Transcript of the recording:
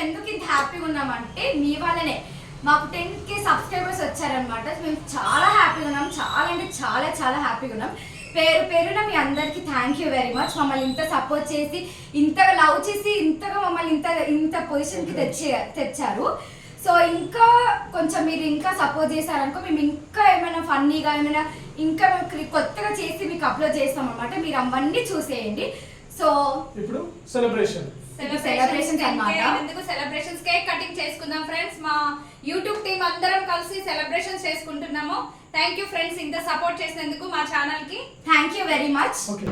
ఎందుకు ఇంత హ్యాపీగా ఉన్నామంటే మీ వల్లనే మాకు 10K సబ్స్క్రైబర్స్ వచ్చారనమాట. మేము చాలా హ్యాపీగా ఉన్నాం, చాలా అంటే చాలా చాలా హ్యాపీగా ఉన్నాం. పేరున మీ అందరికీ థ్యాంక్ యూ వెరీ మచ్. మమ్మల్ని ఇంత సపోర్ట్ చేసి, ఇంతగా లవ్ చేసి, ఇంతగా మమ్మల్ని ఇంత పొజిషన్కి తెచ్చారు. సో ఇంకా కొంచెం మీరు ఇంకా సపోర్ట్ చేశారనుకో, మేము ఇంకా ఏమైనా ఫన్నీగా ఏమైనా ఇంకా కొత్తగా చేసి మీకు అప్లోడ్ చేస్తాం అనమాట. మీరు అవన్నీ చూసేయండి. సో ఇప్పుడు సెలబ్రేషన్స్ అన్నమాట. ఎందుకు సెలబ్రేషన్స్ కేక్ కటింగ్ చేసుకుందాం ఫ్రెండ్స్. మా యూట్యూబ్ టీం అందరం కలిసి సెలబ్రేషన్స్ చేసుకుంటున్నాము. థ్యాంక్ యూ ఫ్రెండ్స్, ఇంత సపోర్ట్ చేసినందుకు మా ఛానల్ కి. Thank you very much. Okay.